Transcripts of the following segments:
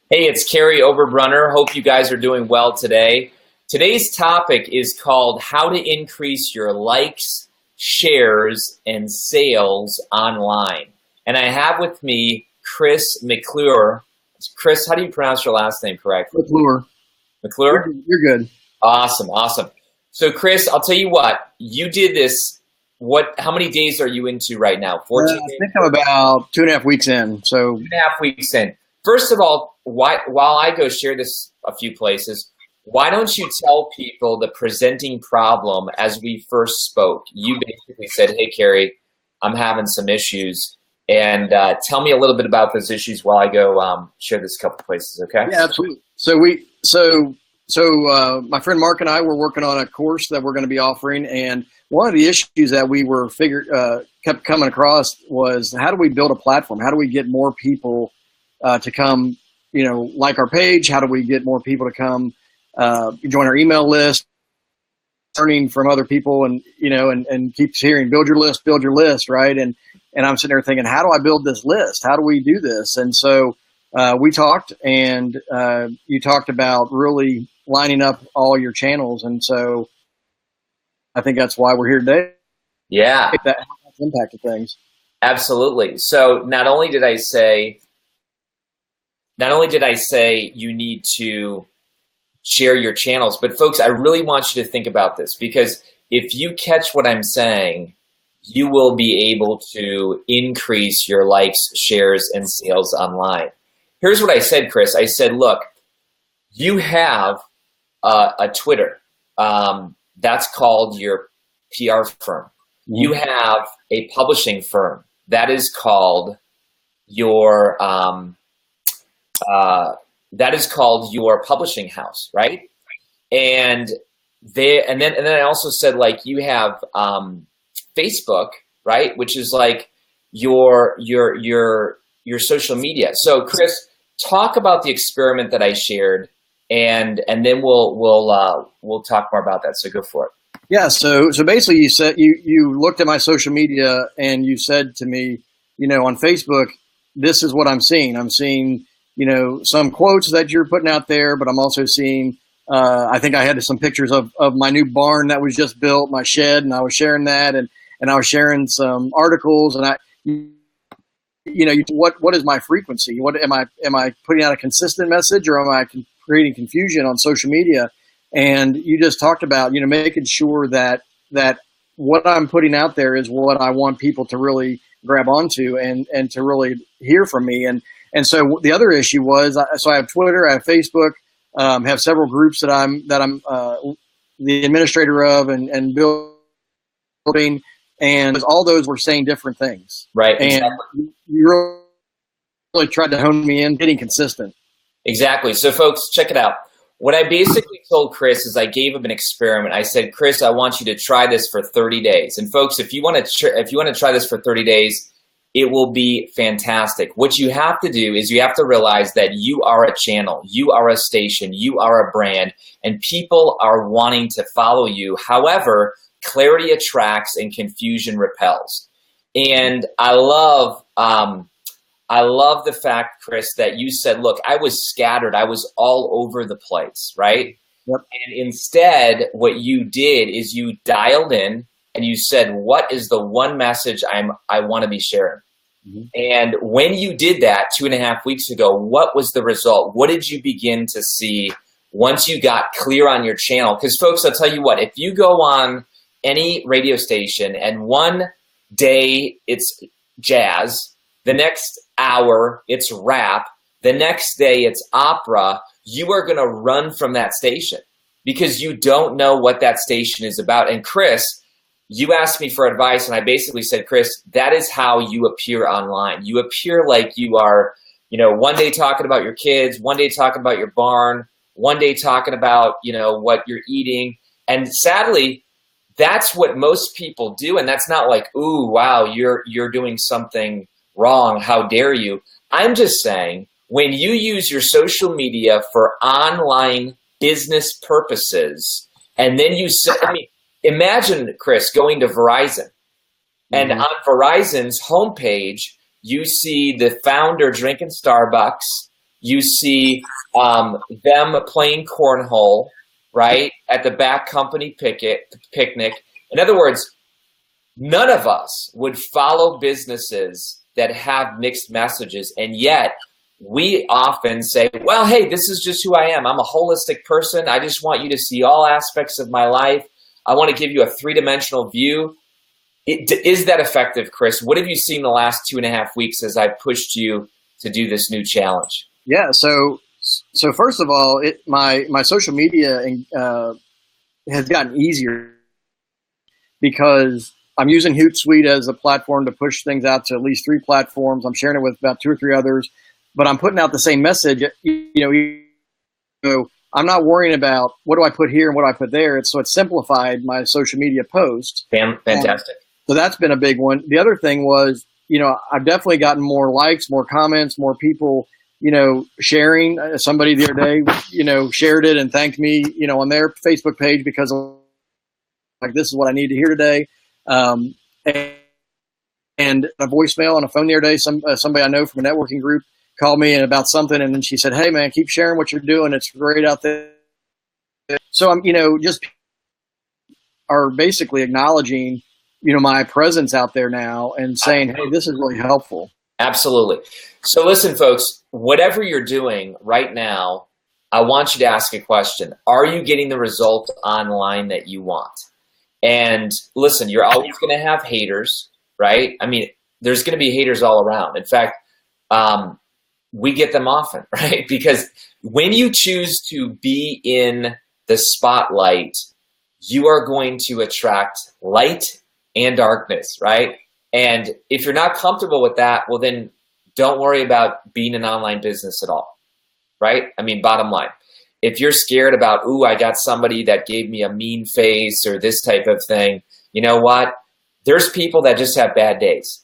Hey, it's Kary Oberbrunner. Hope you guys are doing well today. Today's topic is called How to Increase Your Likes, Shares, and Sales Online. And I have with me Chris McClure. Chris, how do you pronounce your last name correctly? McClure. McClure? You're good. Awesome, awesome. So Chris, I'll tell you what, you did this, how many days are you into right now? 14 I days? think I'm about 2.5 weeks in. So 2.5 weeks in. First of all, while I go share this a few places, why don't you tell people the presenting problem as we first spoke? You basically said, hey, Kary, I'm having some issues. And tell me a little bit about those issues while I go share this a couple places, okay? yeah, absolutely. So my friend Mark and I were working on a course that we're going to be offering, and one of the issues that we were kept coming across was, how do we build a platform? How do we get more people to come, like our page? How do we get more people to come join our email list, learning from other people, and keeps hearing, build your list, right? And I'm sitting there thinking, how do I build this list? How do we do this? And so we talked, and you talked about really lining up all your channels. And so I think that's why we're here today. Yeah. That impacted things. Absolutely. So not only did I say you need to share your channels, but folks, I really want you to think about this, because if you catch what I'm saying, you will be able to increase your likes, shares, and sales online. Here's what I said, Chris. I said, look, you have a Twitter. That's called your PR firm. You have a publishing firm. That is called your publishing house, right? And then I also said, like, you have Facebook, right, which is like your social media. So Chris, talk about the experiment that I shared, and then we'll talk more about that. So go for it. Yeah. So basically, you said you looked at my social media and you said to me, on Facebook, this is what I'm seeing. I'm seeing, some quotes that you're putting out there, but I'm also seeing, I think I had some pictures of my new barn that was just built, my shed, and I was sharing that, and I was sharing some articles, and what is my frequency? What am I putting out a consistent message, or am I creating confusion on social media? And you just talked about, making sure that what I'm putting out there is what I want people to really grab onto and to really hear from me. And so the other issue was, so I have Twitter, I have Facebook, have several groups that I'm the administrator of and building, and all those were saying different things. Right. And exactly. You really tried to hone me in, getting consistent. Exactly. So folks, check it out. What I basically told Chris is I gave him an experiment. I said, Chris, I want you to try this for 30 days. And folks, if you want to try this for 30 days, it will be fantastic. What you have to do is you have to realize that you are a channel, you are a station, you are a brand, and people are wanting to follow you. However, clarity attracts and confusion repels. And I love the fact, Chris, that you said, look, I was scattered. I was all over the place, right? Yep. And instead, what you did is you dialed in and you said, what is the one message I want to be sharing? Mm-hmm. And when you did that 2.5 weeks ago, what was the result? What did you begin to see once you got clear on your channel? Because folks, I'll tell you what, if you go on any radio station and one day it's jazz, the next hour it's rap, the next day it's opera, you are going to run from that station because you don't know what that station is about. And Chris, you asked me for advice, and I basically said, Chris, that is how you appear online. You appear like you are, one day talking about your kids, one day talking about your barn, one day talking about, what you're eating. And sadly, that's what most people do. And that's not like, ooh, wow, you're doing something wrong. How dare you? I'm just saying, when you use your social media for online business purposes, and then you say, imagine, Chris, going to Verizon, and on Verizon's homepage, you see the founder drinking Starbucks, You see them playing cornhole, right, at the back company picnic. In other words, none of us would follow businesses that have mixed messages, and yet we often say, well, hey, this is just who I am. I'm a holistic person. I just want you to see all aspects of my life. I want to give you a three-dimensional view. Is that effective, Chris? What have you seen the last 2.5 weeks as I pushed you to do this new challenge? Yeah, so first of all, my social media has gotten easier because I'm using Hootsuite as a platform to push things out to at least 3 platforms. I'm sharing it with about 2 or 3 others, but I'm putting out the same message. So I'm not worrying about what do I put here and what do I put there. It's simplified my social media posts. Fantastic. So that's been a big one. The other thing was, I've definitely gotten more likes, more comments, more people, sharing. Somebody the other day, shared it and thanked me, on their Facebook page because of, this is what I need to hear today. And a voicemail on a phone the other day, somebody I know from a networking group called me about something, and then she said, hey man, keep sharing what you're doing. It's great out there. So I'm, just are basically acknowledging, my presence out there now and saying, hey, this is really helpful. Absolutely. So listen, folks, whatever you're doing right now, I want you to ask a question. Are you getting the result online that you want? And listen, you're always going to have haters, right? I mean, there's going to be haters all around. In fact, we get them often, right? Because when you choose to be in the spotlight, you are going to attract light and darkness, right? And if you're not comfortable with that, well, then don't worry about being an online business at all, right? I mean, bottom line. If you're scared about, ooh, I got somebody that gave me a mean face or this type of thing, you know what? There's people that just have bad days.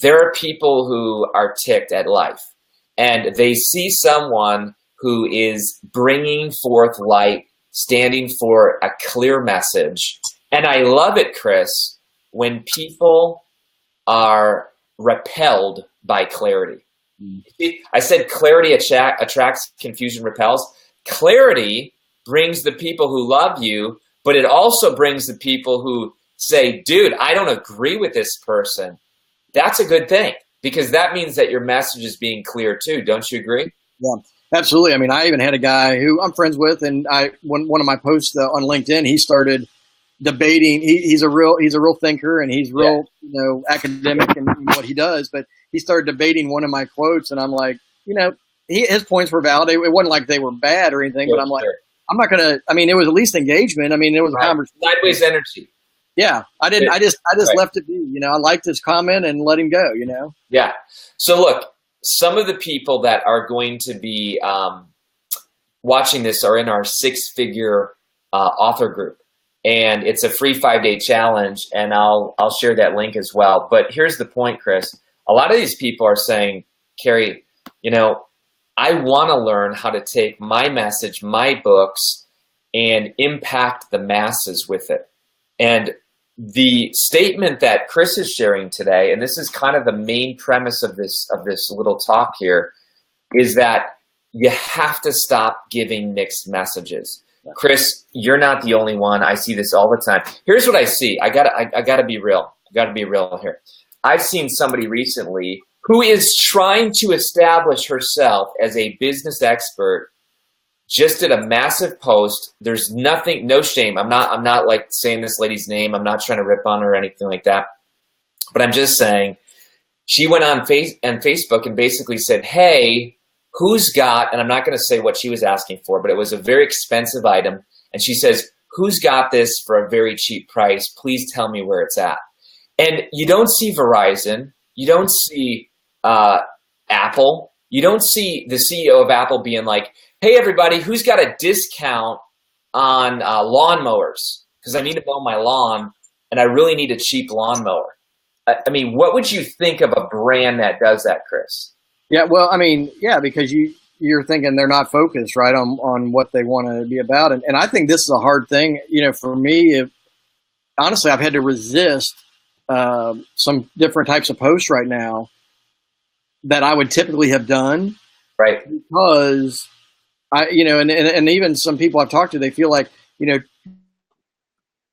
There are people who are ticked at life, and they see someone who is bringing forth light, standing for a clear message. And I love it, Chris, when people are repelled by clarity. I said clarity attracts, confusion repels. Clarity brings the people who love you, but it also brings the people who say, dude, I don't agree with this person. That's a good thing, because that means that your message is being clear too. Don't you agree? Yeah, absolutely. I mean, I even had a guy who I'm friends with, and one of my posts on LinkedIn, he started debating. He's a real thinker, and he's real, academic in what he does, but he started debating one of my quotes, and I'm like, his points were valid. It wasn't like they were bad or anything, but I'm like, I'm not going to, it was at least engagement. It was a conversation. Sideways energy. Yeah. I just left it be, I liked his comment and let him go, Yeah. So look, some of the people that are going to be watching this are in our 6-figure author group, and it's a free 5-day challenge, and I'll share that link as well. But here's the point, Chris. A lot of these people are saying, Kary, I want to learn how to take my message, my books, and impact the masses with it. And the statement that Chris is sharing today, and this is kind of the main premise of this little talk here, is that you have to stop giving mixed messages. Chris, you're not the only one. I see this all the time. Here's what I see. I gotta be real. I gotta be real here. I've seen somebody recently who is trying to establish herself as a business expert, just did a massive post. There's nothing, no shame. I'm not like saying this lady's name. I'm not trying to rip on her or anything like that. But I'm just saying, she went on Facebook and basically said, hey, who's got, and I'm not going to say what she was asking for, but it was a very expensive item. And she says, who's got this for a very cheap price? Please tell me where it's at. And you don't see Verizon. You don't see Apple. You don't see the CEO of Apple being like, hey, everybody, who's got a discount on lawnmowers? Because I need to mow my lawn, and I really need a cheap lawnmower. I mean, what would you think of a brand that does that, Chris? Yeah, well, because you're thinking they're not focused, right, on what they want to be about. And I think this is a hard thing, for me. Honestly, I've had to resist some different types of posts right now that I would typically have done. Right. Because and even some people I've talked to, they feel like,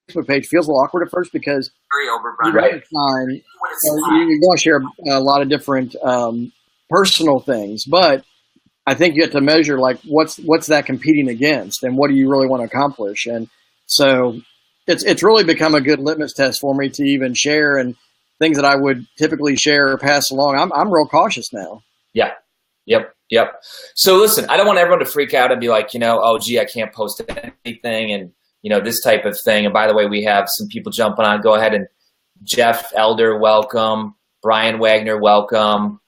Facebook page feels a little awkward at first because Kary Oberbrunner. Right. You're going to share a lot of different personal things, but I think you have to measure like what's that competing against, and what do you really want to accomplish. And so it's really become a good litmus test for me to even share, and things that I would typically share or pass along. I'm real cautious now. Yeah. Yep. So listen, I don't want everyone to freak out and be like, oh gee, I can't post anything, and this type of thing. And by the way, we have some people jumping on. Go ahead. And Jeff Elder, welcome. Brian Wagner, welcome.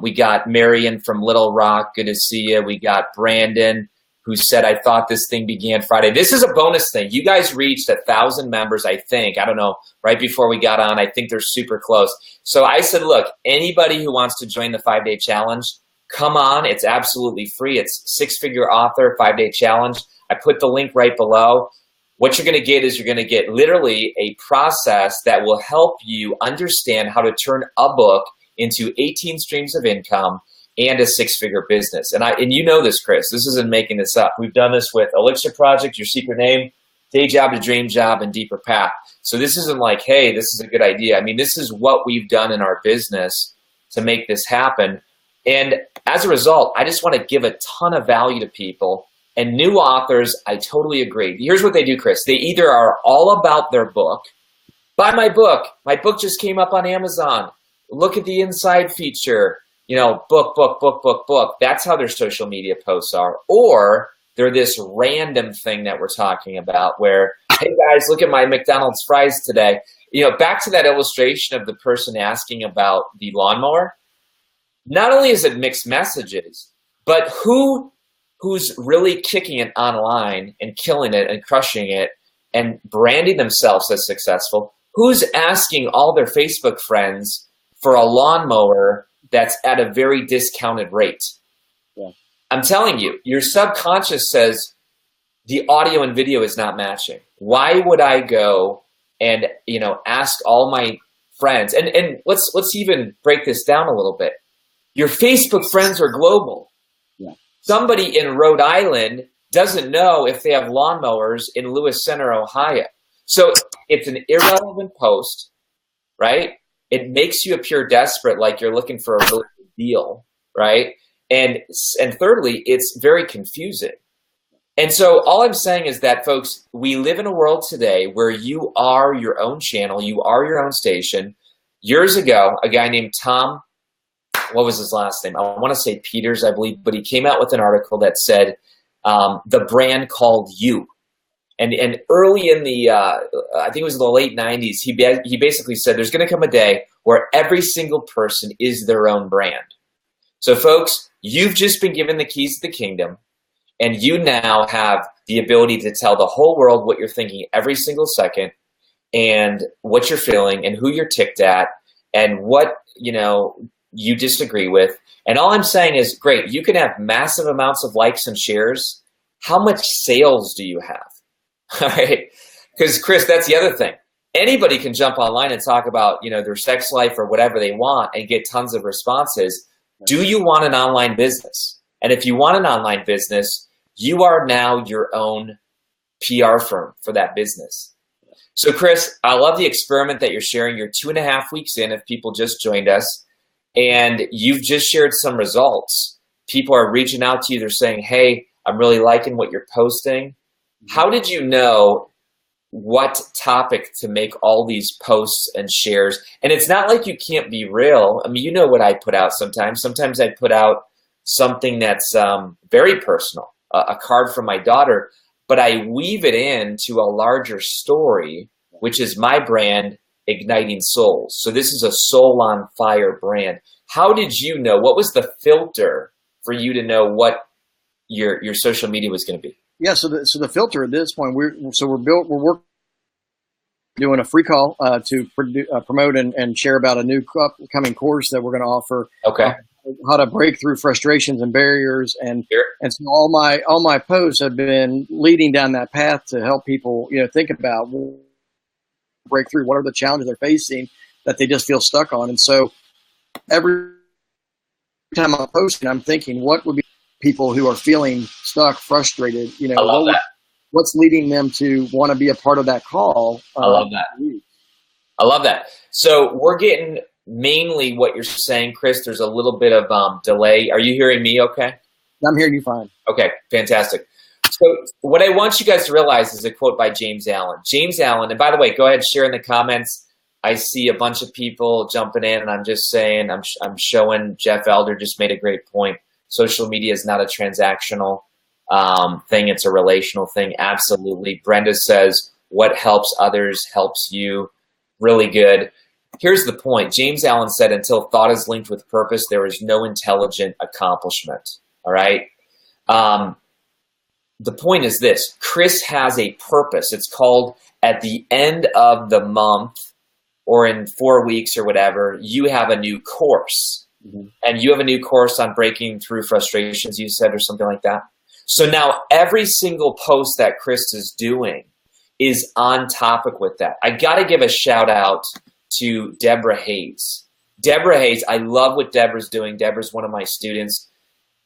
We got Marion from Little Rock. Good to see you. We got Brandon, who said, I thought this thing began Friday. This is a bonus thing. You guys reached 1,000 members, I think. I don't know, right before we got on. I think they're super close. So I said, look, anybody who wants to join the 5-day challenge, come on. It's absolutely free. It's 6-figure author, 5-day challenge. I put the link right below. What you're going to get is you're going to get literally a process that will help you understand how to turn a book into 18 streams of income and a 6-figure business. And you know this, Chris. This isn't making this up. We've done this with Elixir Project, Your Secret Name, Day Job to Dream Job, and Deeper Path. So this isn't like, hey, this is a good idea. I mean, this is what we've done in our business to make this happen. And as a result, I just want to give a ton of value to people. And new authors, I totally agree. Here's what they do, Chris. They either are all about their book. Buy my book. My book just came up on Amazon. Look at the inside feature. Book. That's how their social media posts are. Or they're this random thing that we're talking about where, hey guys, look at my McDonald's fries today. Back to that illustration of the person asking about the lawnmower. Not only is it mixed messages, but who's really kicking it online and killing it and crushing it and branding themselves as successful? Who's asking all their Facebook friends for a lawnmower that's at a very discounted rate? Yeah. I'm telling you, your subconscious says the audio and video is not matching. Why would I go and ask all my friends? And let's even break this down a little bit. Your Facebook friends are global. Yeah. Somebody in Rhode Island doesn't know if they have lawnmowers in Lewis Center, Ohio. So it's an irrelevant post, right? It makes you appear desperate, like you're looking for a really good deal, right? And thirdly, it's very confusing. And so all I'm saying is that, folks, we live in a world today where you are your own channel, you are your own station. Years ago, a guy named Tom, what was his last name? I want to say Peters, I believe, but he came out with an article that said, the brand called you. And early in the, I think it was in the late 90s, he basically said there's going to come a day where every single person is their own brand. So folks, you've just been given the keys to the kingdom, and you now have the ability to tell the whole world what you're thinking every single second, and what you're feeling, and who you're ticked at, and what you disagree with. And all I'm saying is, great, you can have massive amounts of likes and shares. How much sales do you have? All right, because Chris, that's the other thing. Anybody can jump online and talk about their sex life or whatever they want and get tons of responses. Do you want an online business? And if you want an online business, you are now your own PR firm for that business. So Chris, I love the experiment that you're sharing. You're 2.5 weeks in, if people just joined us, and you've just shared some results. People are reaching out to you. They're saying, hey, I'm really liking what you're posting. How did you know what topic to make all these posts and shares? And it's not like you can't be real. I mean, you know what I put out sometimes. Sometimes I put out something that's very personal, a card from my daughter, but I weave it into a larger story, which is my brand, Igniting Souls. So this is a soul on fire brand. How did you know? What was the filter for you to know what your social media was going to be? Yeah, so the filter at this point, we're working, doing a free call to promote and share about a new upcoming course that we're going to offer. Okay. How to break through frustrations and barriers, and so all my posts have been leading down that path to help people think about break through. What are the challenges they're facing that they just feel stuck on? And so every time I'm posting, I'm thinking, what would be people who are feeling stuck, frustrated? You know, I love that. What's leading them to want to be a part of that call? I love that. I love that. So we're getting mainly what you're saying, Chris. There's a little bit of delay. Are you hearing me okay? I'm hearing you fine. Okay, fantastic. So what I want you guys to realize is a quote by James Allen. James Allen, and by the way, go ahead and share in the comments. I see a bunch of people jumping in, and I'm just saying, I'm showing Jeff Elder just made a great point. Social media is not a transactional thing. It's a relational thing. Absolutely. Brenda says, what helps others helps you. Really good. Here's the point. James Allen said, until thought is linked with purpose, there is no intelligent accomplishment. All right. The point is this. Chris has a purpose. It's called at the end of the month or in 4 weeks or whatever, you have a new course. Mm-hmm. And you have a new course on breaking through frustrations, you said, or something like that. So now every single post that Chris is doing is on topic with that. I got to give a shout out to Deborah Hayes. Deborah Hayes, I love what Deborah's doing. Deborah's one of my students.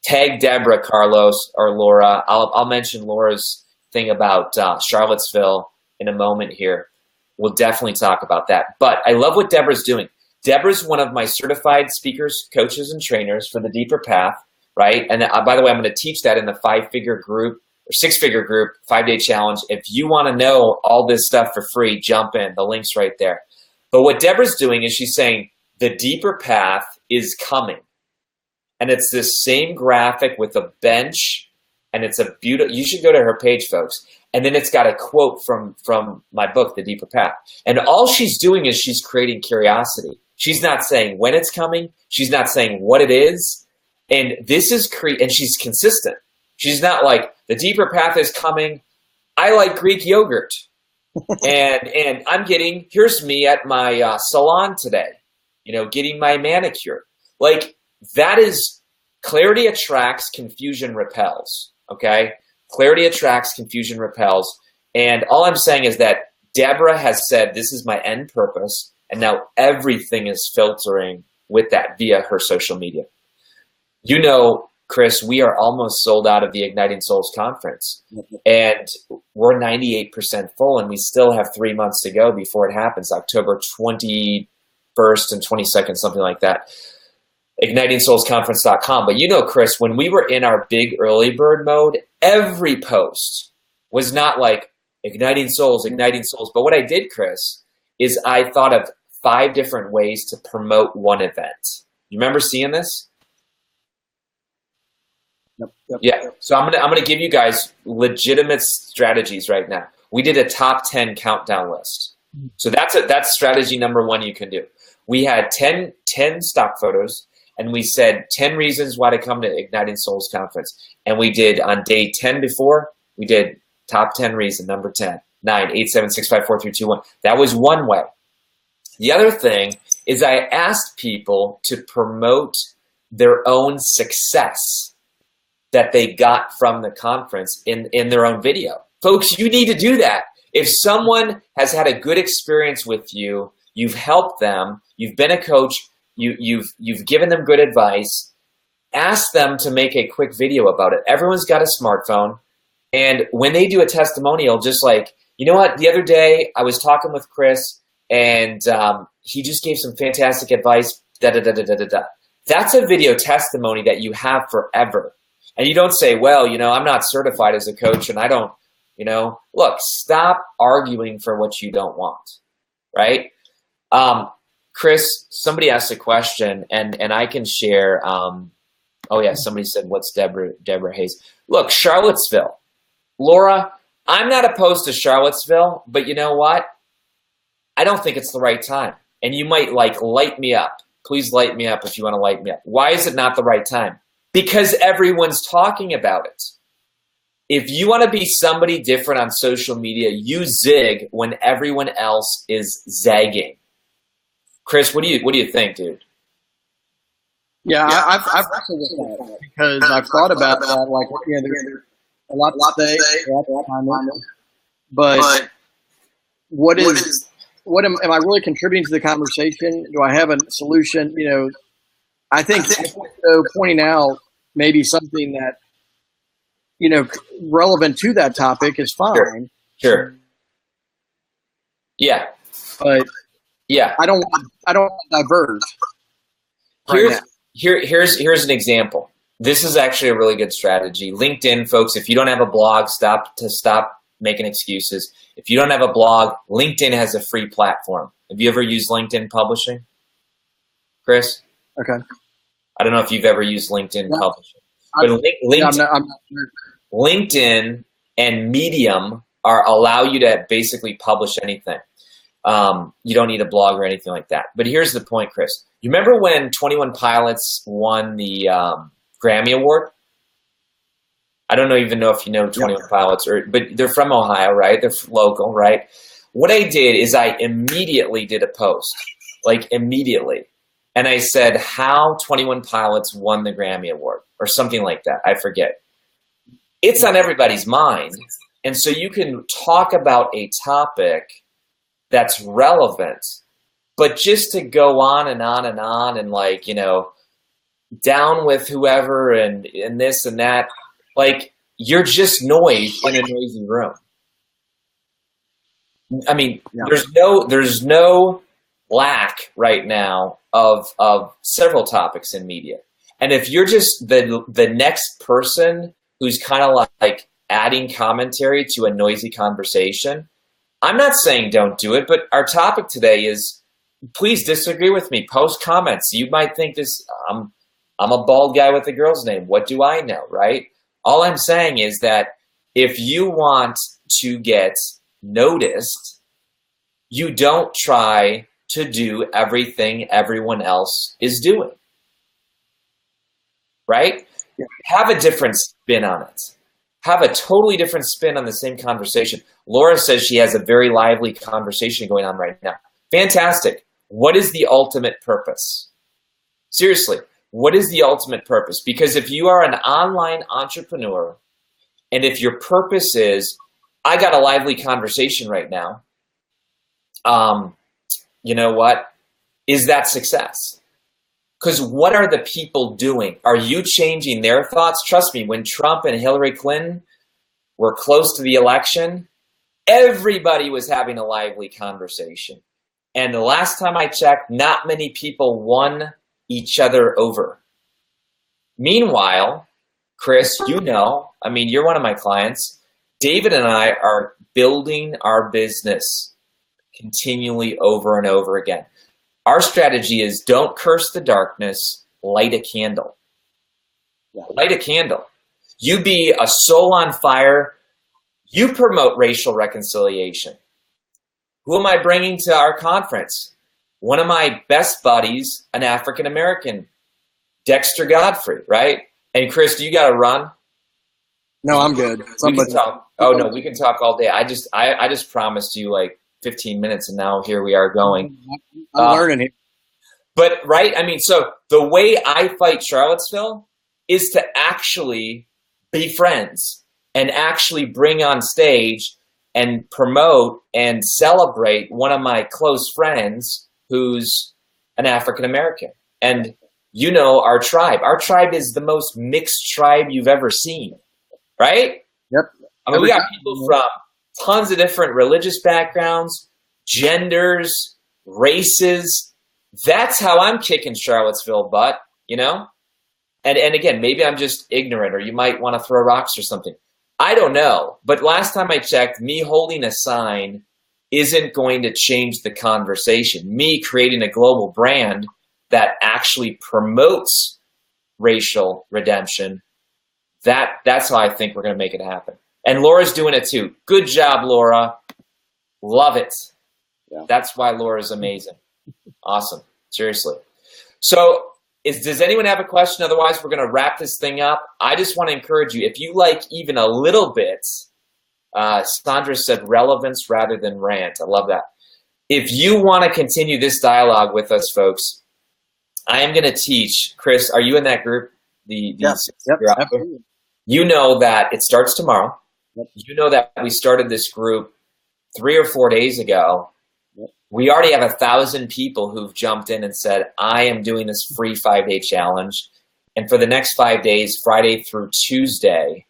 Tag Deborah, Carlos, or Laura. I'll mention Laura's thing about Charlottesville in a moment here. We'll definitely talk about that. But I love what Deborah's doing. Deborah's one of my certified speakers, coaches, and trainers for the Deeper Path, right? And by the way, I'm going to teach that in the 5-figure group or 6-figure group, 5-day challenge. If you want to know all this stuff for free, jump in. The link's right there. But what Deborah's doing is she's saying the Deeper Path is coming. And it's this same graphic with a bench, and it's a beautiful, you should go to her page, folks. And then it's got a quote from my book, The Deeper Path. And all she's doing is she's creating curiosity. She's not saying when it's coming. She's not saying what it is. And this is and she's consistent. She's not like, the Deeper Path is coming. I like Greek yogurt. and I'm here's me at my salon today, getting my manicure. Like, that is, clarity attracts, confusion repels, okay? Clarity attracts, confusion repels. And all I'm saying is that Deborah has said, this is my end purpose, and now everything is filtering with that via her social media. Chris, we are almost sold out of the Igniting Souls conference, and we're 98% full, and we still have 3 months to go before it happens, October 21st and 22nd, something like that. IgnitingSoulsConference.com. But Chris, when we were in our big early bird mode, every post was not like Igniting Souls. But what I did, Chris, is I thought of 5 different ways to promote one event. You remember seeing this? Yep. Yeah. So I'm gonna give you guys legitimate strategies right now. We did a top 10 countdown list. So that's strategy number 1 you can do. We had 10 stock photos. And we said 10 reasons why to come to Igniting Souls Conference. And we did on day 10 before, we did top 10 reason, number 10, 9, 8, 7, 6, 5, 4, 3, 2, 1. That was one way. The other thing is I asked people to promote their own success that they got from the conference in their own video. Folks, you need to do that. If someone has had a good experience with you, you've helped them, you've been a coach, You've given them good advice, ask them to make a quick video about it. Everyone's got a smartphone. And when they do a testimonial, just like, you know what, the other day I was talking with Chris and he just gave some fantastic advice, da-da-da-da-da-da. That's a video testimony that you have forever. And you don't say, well, I'm not certified as a coach and I don't, look, stop arguing for what you don't want, right? Chris, somebody asked a question, and I can share. Oh, yeah, somebody said, what's Deborah Hayes? Look, Charlottesville. Laura, I'm not opposed to Charlottesville, but you know what? I don't think it's the right time. And you might, light me up. Please light me up if you want to light me up. Why is it not the right time? Because everyone's talking about it. If you want to be somebody different on social media, you zig when everyone else is zagging. Chris, what do you think, dude? Yeah, I've wrestled with that because I've thought about that. Like, there's a lot to say, but what am I really contributing to the conversation? Do I have a solution? I think so pointing out maybe something that, relevant to that topic is fine. Sure. Yeah. But yeah, I don't want to diverge. Here's an example. This is actually a really good strategy. LinkedIn, folks, if you don't have a blog, stop making excuses. If you don't have a blog, LinkedIn has a free platform. Have you ever used LinkedIn publishing? Chris? Okay. I don't know if you've ever used LinkedIn publishing. But LinkedIn and Medium allow you to basically publish anything. You don't need a blog or anything like that. But here's the point, Chris. You remember when 21 Pilots won the Grammy Award? I don't even know if you know 21 Pilots, but they're from Ohio, right? They're local, right? What I did is I immediately did a post, like immediately. And I said how 21 Pilots won the Grammy Award or something like that. I forget. It's on everybody's mind. And so you can talk about a topic that's relevant, but just to go on and on and on and like, down with whoever and this and that, like you're just noise in a noisy room. I mean, there's no lack right now of several topics in media. And if you're just the next person who's kind of like adding commentary to a noisy conversation, I'm not saying don't do it, but our topic today is, please disagree with me. Post comments. You might think this, I'm a bald guy with a girl's name. What do I know, right? All I'm saying is that if you want to get noticed, you don't try to do everything everyone else is doing, right? Yeah. Have a different spin on it. Have a totally different spin on the same conversation. Laura says she has a very lively conversation going on right now. Fantastic. What is the ultimate purpose? Seriously, what is the ultimate purpose? Because if you are an online entrepreneur, and if your purpose is, I got a lively conversation right now, you know what? Is that success? Because what are the people doing? Are you changing their thoughts? Trust me, when Trump and Hillary Clinton were close to the election, everybody was having a lively conversation. And the last time I checked, not many people won each other over. Meanwhile, Chris, you're one of my clients. David and I are building our business continually over and over again. Our strategy is don't curse the darkness, light a candle. Yeah. Light a candle. You be a soul on fire. You promote racial reconciliation. Who am I bringing to our conference? One of my best buddies, an African-American, Dexter Godfrey, right? And Chris, do you got to run? No, I'm good. We can talk. Oh no, we can talk all day. I just promised you like 15 minutes, and now here we are going. I'm learning here. But right, so the way I fight Charlottesville is to actually be friends and actually bring on stage and promote and celebrate one of my close friends who's an African American. And our tribe. Our tribe is the most mixed tribe you've ever seen, right? Yep. We got people from tons of different religious backgrounds, genders, races. That's how I'm kicking Charlottesville butt, And again, maybe I'm just ignorant, or you might want to throw rocks or something. I don't know. But last time I checked, me holding a sign isn't going to change the conversation. Me creating a global brand that actually promotes racial redemption, that's how I think we're going to make it happen. And Laura's doing it too. Good job, Laura. Love it. Yeah. That's why Laura's amazing. Awesome. Seriously. So does anyone have a question? Otherwise, we're going to wrap this thing up. I just want to encourage you, if you like even a little bit, Sandra said relevance rather than rant. I love that. If you want to continue this dialogue with us, folks, I am going to teach. Chris, are you in that group? Yes. Yep, absolutely. You know that it starts tomorrow. Yep. You know that we started this group 3 or 4 days ago. Yep. We already have 1,000 people who've jumped in and said, I am doing this free 5-day challenge. And for the next 5 days, Friday through Tuesday,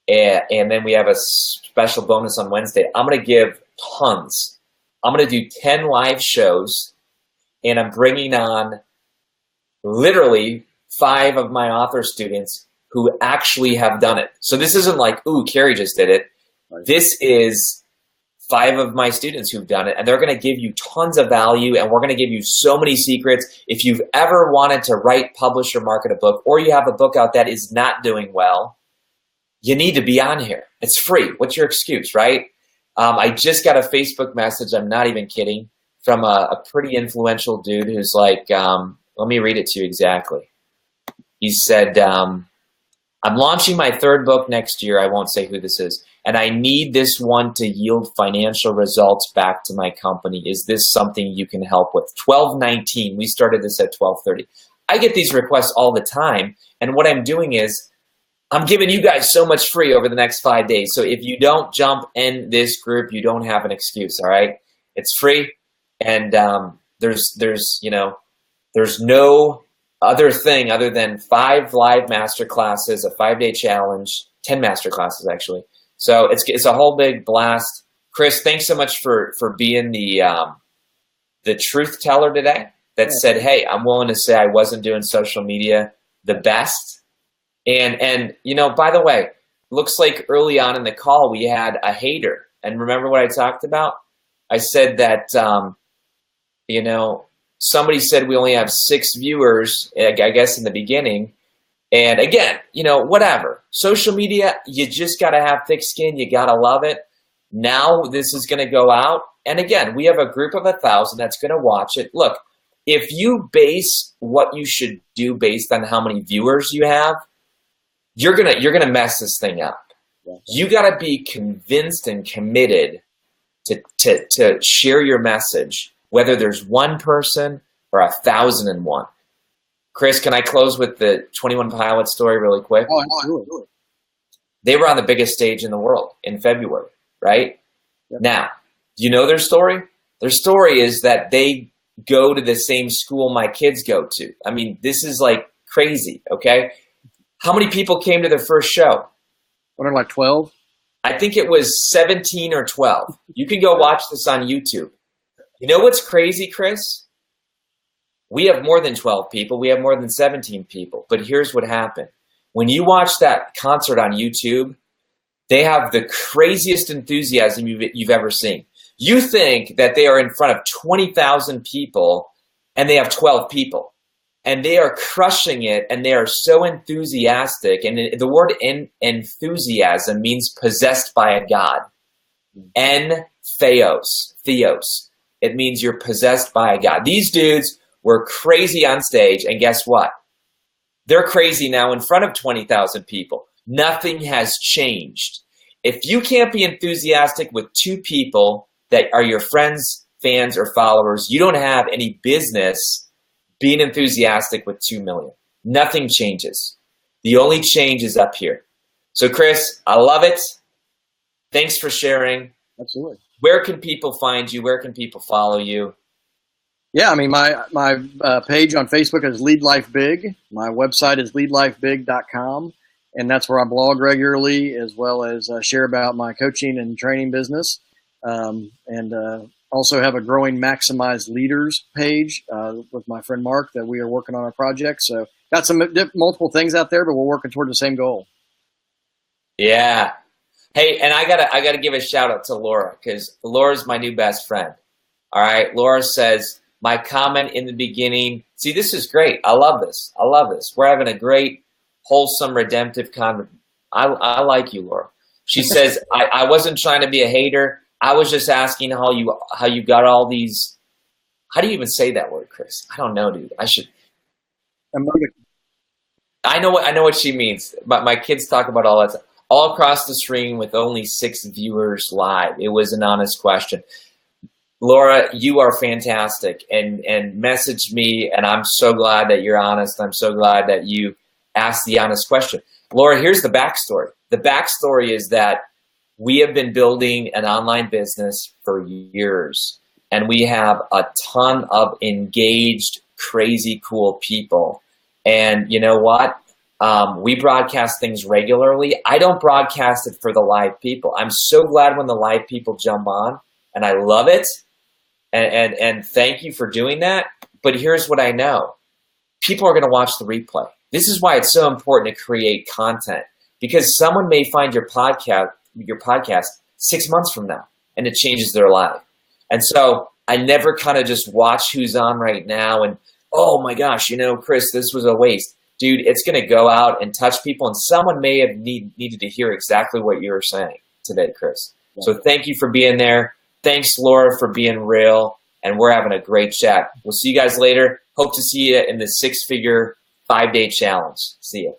and then we have a special bonus on Wednesday, I'm going to give tons. I'm going to do 10 live shows, and I'm bringing on literally 5 of my author students who actually have done it. So this isn't like, ooh, Kary just did it. Right. This is 5 of my students who've done it, and they're going to give you tons of value, and we're going to give you so many secrets. If you've ever wanted to write, publish, or market a book, or you have a book out that is not doing well, you need to be on here. It's free. What's your excuse, right? I just got a Facebook message, I'm not even kidding, from a pretty influential dude who's like, let me read it to you exactly. He said, I'm launching my 3rd book next year. I won't say who this is. And I need this one to yield financial results back to my company. Is this something you can help with? 12/19. We started this at 12:30. I get these requests all the time. And what I'm doing is I'm giving you guys so much free over the next 5 days. So if you don't jump in this group, you don't have an excuse, all right? It's free. And there's no other thing other than 5 live master classes, a 5-day challenge, 10 master classes actually. So it's a whole big blast. Chris, thanks so much for being the truth teller today that said, hey, I'm willing to say I wasn't doing social media the best. And by the way, looks like early on in the call we had a hater. And remember what I talked about? I said that somebody said we only have 6 viewers, I guess in the beginning. And again, whatever. Social media, you just got to have thick skin. You got to love it. Now this is going to go out. And again, we have a group of 1,000 that's going to watch it. Look, if you base what you should do based on how many viewers you have, you're gonna mess this thing up. Yeah. You got to be convinced and committed to share your message, whether there's 1 person or 1,001. Chris, can I close with the 21 Pilots story really quick? Oh, do it. They were on the biggest stage in the world in February, right? Yep. Now, do you know their story? Their story is that they go to the same school my kids go to. I mean, this is like crazy, okay? How many people came to their first show? What are like 12? I think it was 17 or 12. You can go watch this on YouTube. You know what's crazy, Chris? We have more than 12 people. We have more than 17 people. But here's what happened. When you watch that concert on YouTube, they have the craziest enthusiasm you've ever seen. You think that they are in front of 20,000 people and they have 12 people. And they are crushing it, and they are so enthusiastic. And the word enthusiasm means possessed by a god. Theos. It means you're possessed by a god. These dudes were crazy on stage, and guess what? They're crazy now in front of 20,000 people. Nothing has changed. If you can't be enthusiastic with 2 people that are your friends, fans, or followers, you don't have any business being enthusiastic with 2 million. Nothing changes. The only change is up here. So Chris, I love it. Thanks for sharing. Absolutely. Where can people find you? Where can people follow you? Yeah, I mean, my page on Facebook is Lead Life Big. My website is leadlifebig.com, and that's where I blog regularly, as well as share about my coaching and training business. Also have a growing Maximize Leaders page with my friend Mark that we are working on a project. So got some multiple things out there, but we're working toward the same goal. Yeah. Hey, and I gotta give a shout out to Laura, because Laura's my new best friend. All right. Laura says, my comment in the beginning, see, this is great. I love this. We're having a great, wholesome, redemptive conversation. I like you, Laura. She says, I wasn't trying to be a hater. I was just asking how you got all these. How do you even say that word, Chris? I don't know, dude. I should. I know what she means. But my kids talk about all that stuff. All across the stream with only 6 viewers live. It was an honest question. Laura, you are fantastic, and message me, and I'm so glad that you're honest. I'm so glad that you asked the honest question. Laura, here's the backstory. The backstory is that we have been building an online business for years, and we have a ton of engaged, crazy, cool people. And you know what? We broadcast things regularly. I don't broadcast it for the live people. I'm so glad when the live people jump on, and I love it. And thank you for doing that. But here's what I know. People are going to watch the replay. This is why it's so important to create content, because someone may find your podcast 6 months from now, and it changes their life. And so I never kind of just watch who's on right now and, oh my gosh, Chris, this was a waste. Dude, it's going to go out and touch people, and someone may have needed to hear exactly what you were saying today, Chris. Yeah. So thank you for being there. Thanks, Laura, for being real, and we're having a great chat. We'll see you guys later. Hope to see you in the 6-figure 5-day challenge. See you.